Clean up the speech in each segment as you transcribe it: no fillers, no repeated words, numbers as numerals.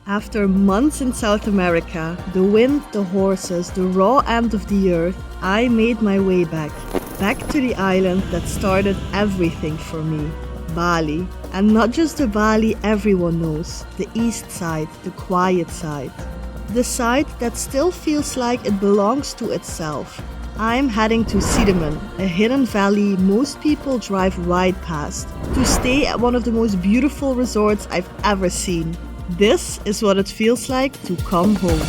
After months in South America, the wind, the horses, the raw end of the earth, I made my way back to the island that started everything for me, Bali. And not just the Bali everyone knows, the east side, the quiet side. The side that still feels like it belongs to itself. I'm heading to Sidemen, a hidden valley most people drive right past, to stay at one of the most beautiful resorts I've ever seen. This is what it feels like to come home.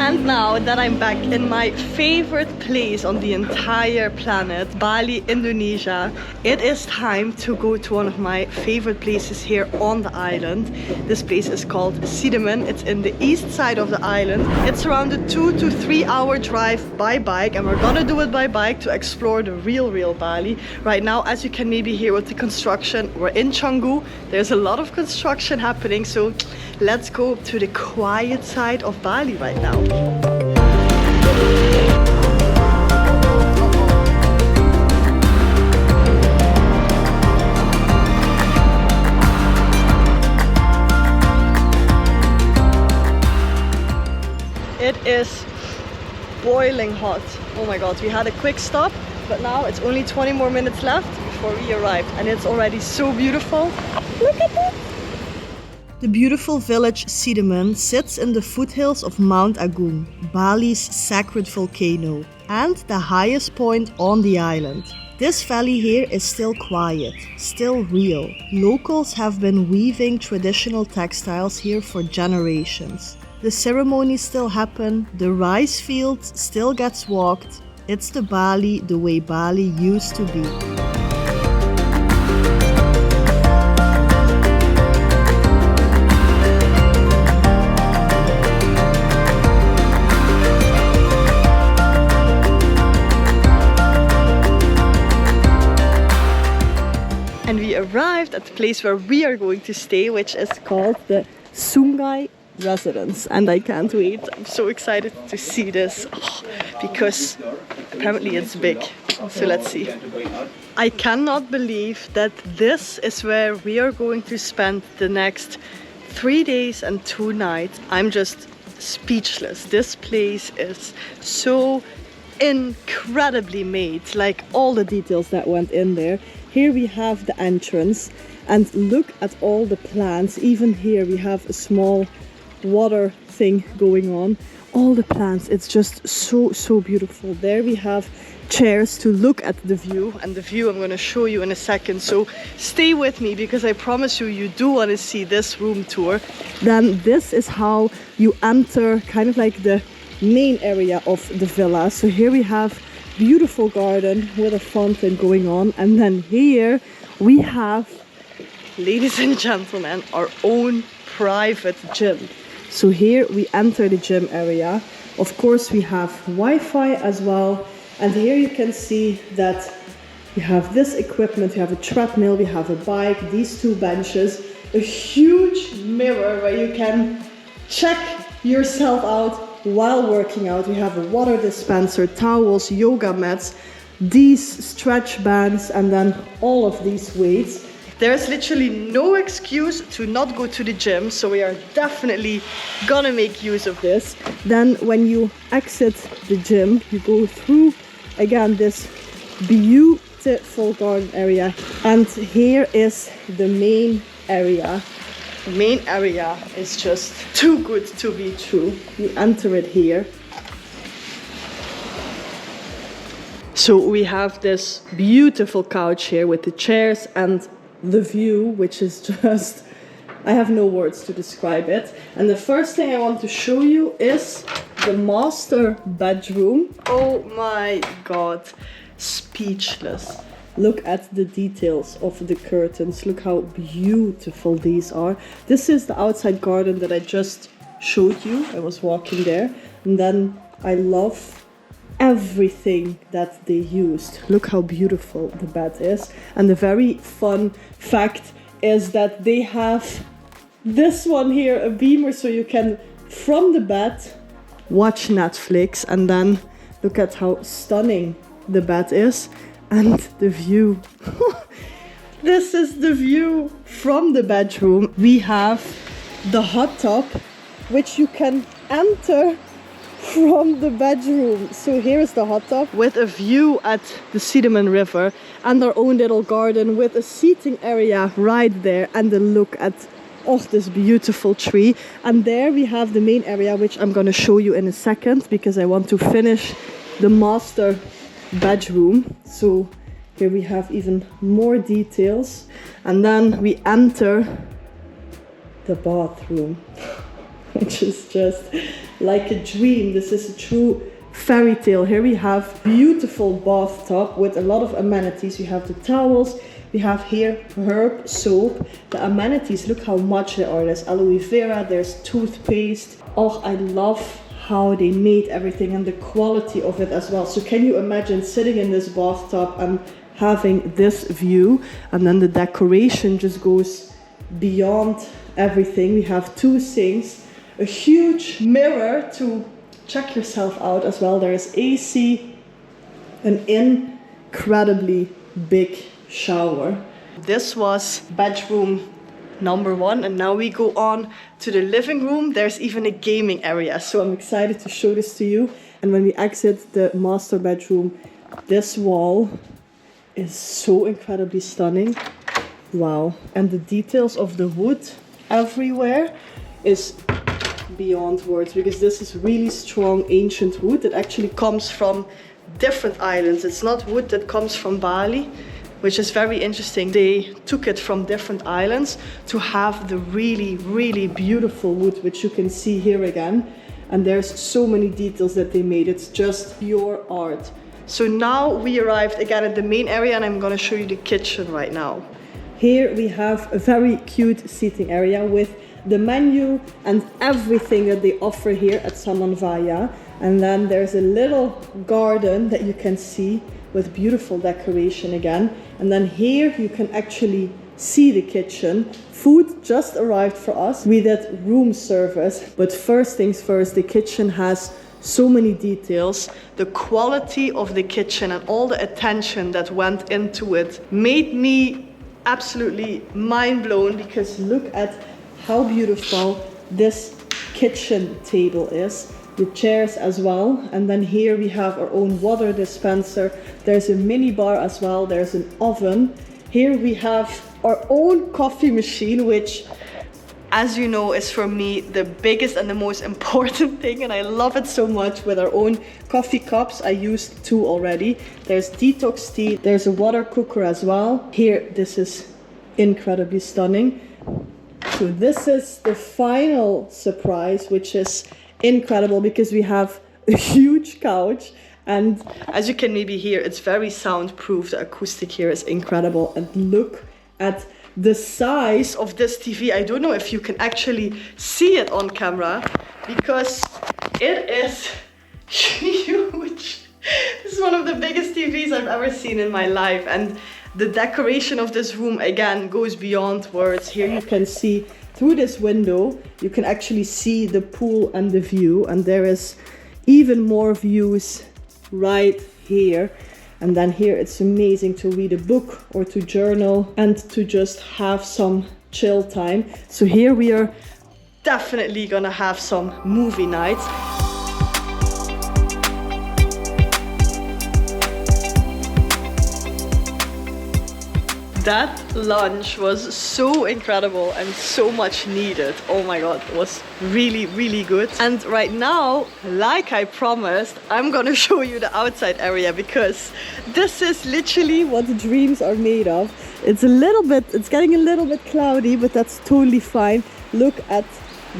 And now that I'm back in my favorite place on the entire planet, Bali, Indonesia, it is time to go to one of my favorite places here on the island. This place is called Sidemen. It's in the east side of the island. It's around a 2 to 3 hour drive by bike, and we're gonna do it by bike to explore the real Bali. Right now, as you can maybe hear with the construction, we're in Canggu. There's a lot of construction happening, so let's go to the quiet side of Bali right now. It is boiling hot. Oh my god, we had a quick stop, but now it's only 20 more minutes left before we arrived, and it's already so beautiful. Look at that! The beautiful village Sidemen sits in the foothills of Mount Agung, Bali's sacred volcano, and the highest point on the island. This valley here is still quiet, still real. Locals have been weaving traditional textiles here for generations. The ceremonies still happen, the rice fields still gets walked. It's the Bali the way Bali used to be. And we arrived at the place where we are going to stay, which is called the Sungai Residence. And I can't wait. I'm so excited to see this because apparently it's big. So let's see. I cannot believe that this is where we are going to spend the next 3 days and 2 nights. I'm just speechless. This place is so incredibly made, like all the details that went in there. Here we have the entrance, and look at all the plants. Even here we have a small water thing going on. All the plants, it's just so beautiful. There we have chairs to look at the view, and the view I'm going to show you in a second, so stay with me because I promise you do want to see this room tour. Then this is how you enter kind of like the main area of the villa. So here we have beautiful garden with a fountain going on, and then here we have, ladies and gentlemen, our own private gym. So here we enter the gym area. Of course we have Wi-Fi as well, and here you can see that we have this equipment. We have a treadmill, we have a bike, these 2 benches, a huge mirror where you can check yourself out while working out. We have a water dispenser, towels, yoga mats, these stretch bands, and then all of these weights. There's literally no excuse to not go to the gym, so we are definitely gonna make use of this. Then when you exit the gym, you go through again this beautiful garden area, and here is the main area. The main area is just too good to be true. You enter it here. So we have this beautiful couch here with the chairs and the view, which is just, I have no words to describe it. And the first thing I want to show you is the master bedroom. Oh my god, speechless. Look at the details of the curtains. Look how beautiful these are. This is the outside garden that I just showed you. I was walking there. And then I love everything that they used. Look how beautiful the bed is. And the very fun fact is that they have this one here, a beamer, so you can, from the bed, watch Netflix. And then look at how stunning the bed is and the view. This is the view from the bedroom. We have the hot tub, which you can enter from the bedroom. So here's the hot tub with a view at the Sidemen river and our own little garden with a seating area right there and a look at this beautiful tree. And there we have the main area, which I'm going to show you in a second because I want to finish the master bedroom. So here we have even more details, and then we enter the bathroom, which is just like a dream. This is a true fairy tale. Here we have beautiful bathtub with a lot of amenities. We have the towels, we have here herb soap. The amenities, look how much there are. There's aloe vera, there's toothpaste. I love how they made everything and the quality of it as well. So can you imagine sitting in this bathtub and having this view? And then the decoration just goes beyond everything. We have 2 sinks, a huge mirror to check yourself out as well. There is AC, an incredibly big shower. This was bedroom number 1, and now we go on to the living room. There's even a gaming area, so I'm excited to show this to you. And when we exit the master bedroom, this wall is so incredibly stunning. Wow. And the details of the wood everywhere is beyond words, because this is really strong ancient wood that actually comes from different islands. It's not wood that comes from Bali, which is very interesting. They took it from different islands to have the really, really beautiful wood, which you can see here again. And there's so many details that they made. It's just pure art. So now we arrived again at the main area, and I'm gonna show you the kitchen right now. Here we have a very cute seating area with the menu and everything that they offer here at Samanvaya. And then there's a little garden that you can see with beautiful decoration again. And then here you can actually see the kitchen. Food just arrived for us. We did room service, but first things first, the kitchen has so many details. The quality of the kitchen and all the attention that went into it made me absolutely mind blown, because look at how beautiful this kitchen table is. The chairs as well. And then here we have our own water dispenser. There's a mini bar as well. There's an oven. Here we have our own coffee machine, which, as you know, is for me the biggest and the most important thing, and I love it so much. With our own coffee cups, I used 2 already. There's detox tea. There's a water cooker as well. Here, this is incredibly stunning. So this is the final surprise, which is incredible because we have a huge couch, and as you can maybe hear, it's very soundproof. The acoustic here is incredible, and look at the size of this TV. I don't know if you can actually see it on camera because it is huge. This is one of the biggest TVs I've ever seen in my life, and the decoration of this room again goes beyond words. Here you can see through this window, you can actually see the pool and the view, and there is even more views right here. And then here it's amazing to read a book or to journal and to just have some chill time. So here we are definitely gonna have some movie nights. That lunch was so incredible and so much needed. Oh my god, it was really, really good. And right now, like I promised, I'm gonna show you the outside area, because this is literally what dreams are made of. It's getting a little bit cloudy, but that's totally fine. Look at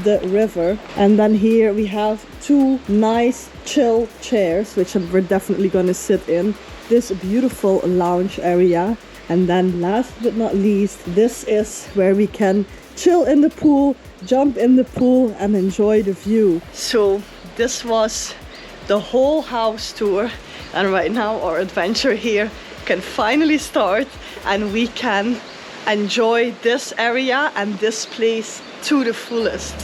the river. And then here we have 2 nice chill chairs, which we're definitely gonna sit in. this beautiful lounge area. And then last but not least, this is where we can chill in the pool, jump in the pool and enjoy the view. So this was the whole house tour, and right now our adventure here can finally start and we can enjoy this area and this place to the fullest.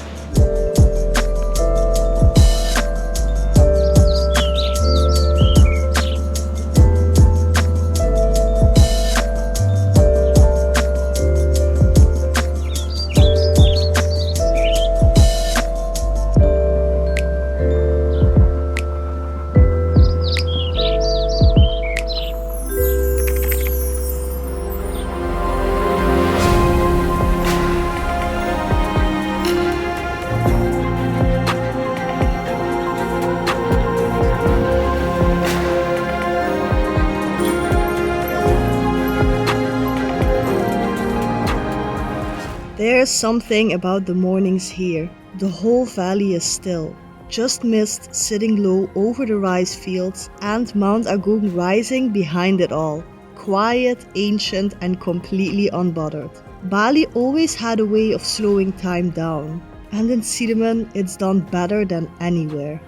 There's something about the mornings here. The whole valley is still. Just mist sitting low over the rice fields and Mount Agung rising behind it all. Quiet, ancient and completely unbothered. Bali always had a way of slowing time down. And in Sidemen it's done better than anywhere.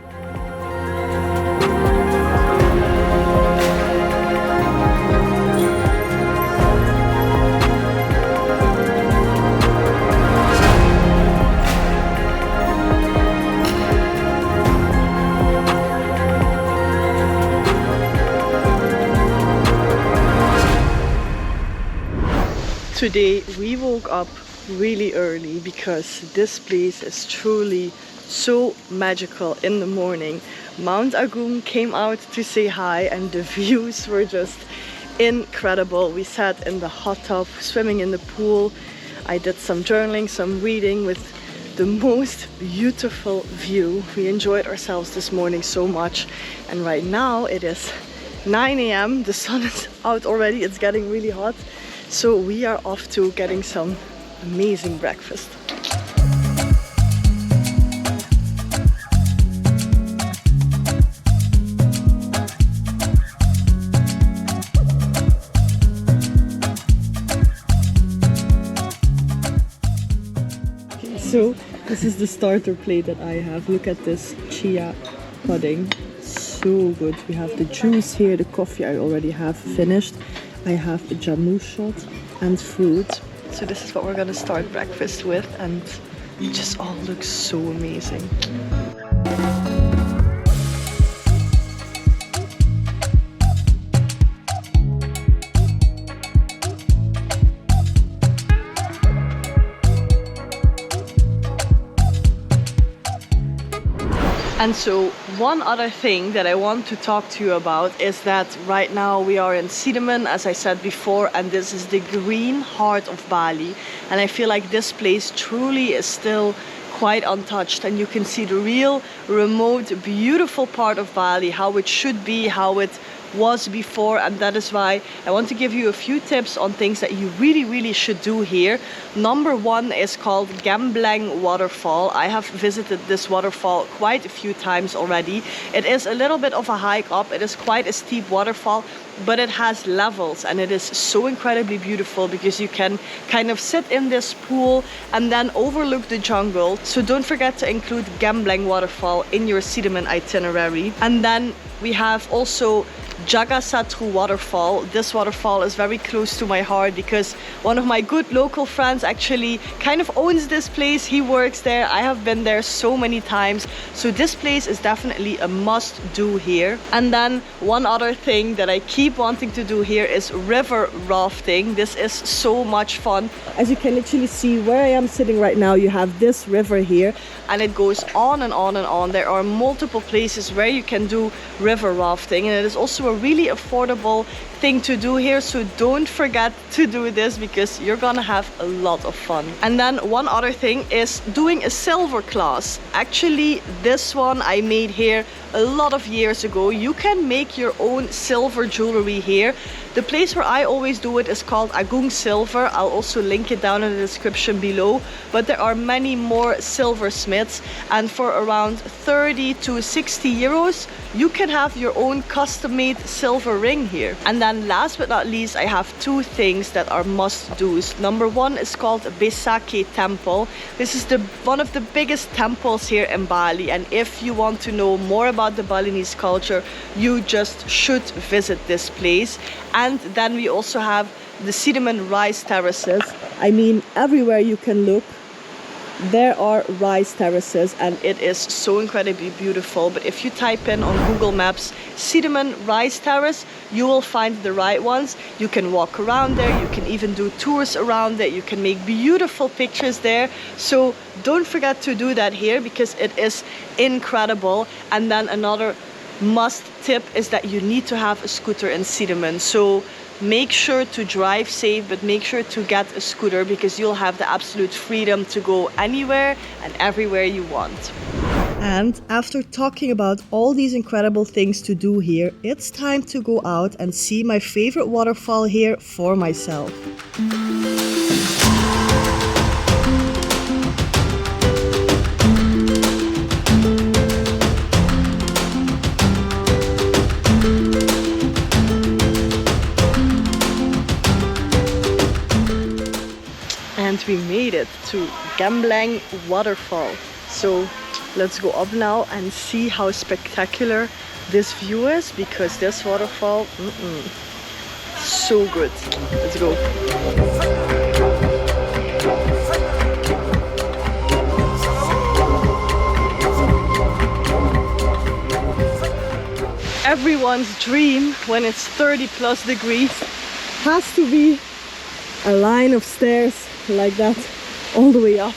Today we woke up really early because this place is truly so magical in the morning. Mount Agung came out to say hi and the views were just incredible. We sat in the hot tub, swimming in the pool. I did some journaling, some reading with the most beautiful view. We enjoyed ourselves this morning so much, and right now it is 9 AM. The sun is out already, it's getting really hot. So we are off to getting some amazing breakfast. Okay, so this is the starter plate that I have. Look at this chia pudding. So good. We have the juice here, the coffee I already have finished. I have a jamu shot and fruit. So this is what we're gonna start breakfast with, and it just all looks so amazing. And so one other thing that I want to talk to you about is that right now we are in Sidemen, as I said before, and this is the green heart of Bali. And I feel like this place truly is still quite untouched, and you can see the real remote, beautiful part of Bali, how it should be, how it was before. And that is why I want to give you a few tips on things that you really should do here. Number one is called Gembleng waterfall. I have visited this waterfall quite a few times already. It is a little bit of a hike up. It is quite a steep waterfall, but it has levels and it is so incredibly beautiful because you can kind of sit in this pool and then overlook the jungle. So don't forget to include Gembleng waterfall in your Sidemen itinerary. And then we have also Jagasatru waterfall. This waterfall is very close to my heart because one of my good local friends actually kind of owns this place. He works there. I have been there so many times. So this place is definitely a must do here. And then one other thing that I keep wanting to do here is river rafting. This is so much fun. As you can literally see where I am sitting right now, you have this river here and it goes on and on and on. There are multiple places where you can do river rafting, and it is also a really affordable thing to do here, so don't forget to do this because you're gonna have a lot of fun. And then one other thing is doing a silver class. Actually, this one I made here a lot of years ago. You can make your own silver jewelry here. The place where I always do it is called Agung Silver. I'll also link it down in the description below. But there are many more silversmiths, and for around 30 to 60 euros, you can have your own custom-made silver ring here. And then last but not least, I have two things that are must-dos. Number one is called Besake Temple. This is one of the biggest temples here in Bali, and if you want to know more about the Balinese culture, you just should visit this place. And then we also have the Sidemen rice terraces. I mean, everywhere you can look, there are rice terraces, and it is so incredibly beautiful. But if you type in on Google Maps Sidemen rice terrace, you will find the right ones. You can walk around there, you can even do tours around it, you can make beautiful pictures there. So don't forget to do that here, because it is incredible. And then another must tip is that you need to have a scooter in Sidemen. So make sure to drive safe, but make sure to get a scooter, because you'll have the absolute freedom to go anywhere and everywhere you want. And after talking about all these incredible things to do here, it's time to go out and see my favorite waterfall here for myself. And we made it to Gembleng waterfall. So let's go up now and see how spectacular this view is, because this waterfall, so good. Let's go. Everyone's dream when it's 30+ degrees has to be a line of stairs like that all the way up.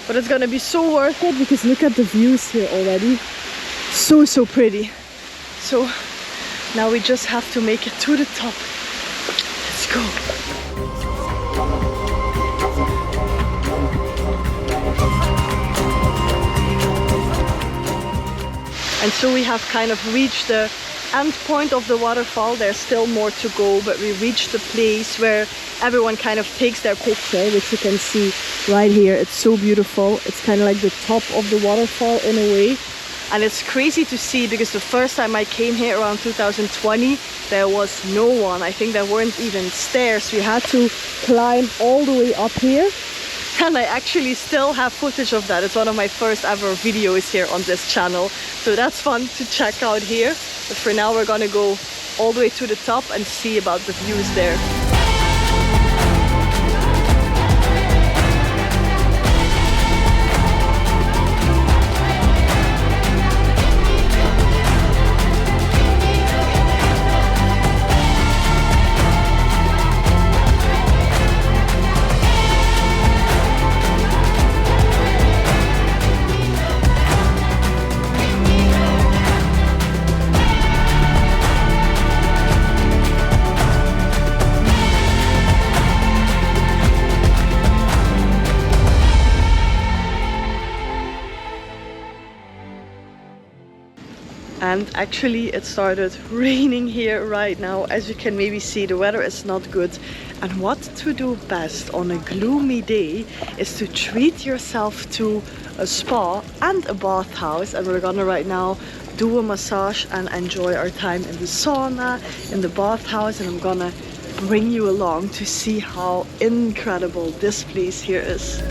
But it's gonna be so worth it, because look at the views here already. So pretty. So now we just have to make it to the top. Let's go. And so we have kind of reached the end point of the waterfall. There's still more to go, but we reached the place where everyone kind of takes their picture, which you can see right here. It's so beautiful. It's kind of like the top of the waterfall in a way. And it's crazy to see, because the first time I came here around 2020, there was no one. I think there weren't even stairs. We had to climb all the way up here. And I actually still have footage of that. It's one of my first ever videos here on this channel. So that's fun to check out here. But for now, we're gonna go all the way to the top and see about the views there. And actually it started raining here right now. As you can maybe see, the weather is not good. And what to do best on a gloomy day is to treat yourself to a spa and a bathhouse. And we're gonna right now do a massage and enjoy our time in the sauna, in the bathhouse. And I'm gonna bring you along to see how incredible this place here is.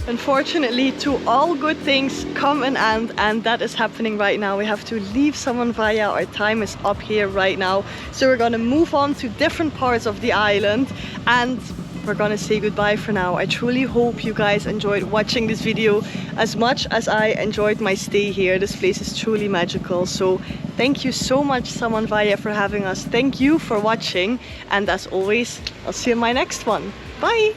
Unfortunately, to all good things come an end, and that is happening right now. We have to leave Samanvaya. Our time is up here right now. So we're gonna move on to different parts of the island. And we're gonna say goodbye for now. I truly hope you guys enjoyed watching this video as much as I enjoyed my stay here. This place is truly magical. So thank you so much, Samanvaya, for having us. Thank you for watching, and as always, I'll see you in my next one. Bye!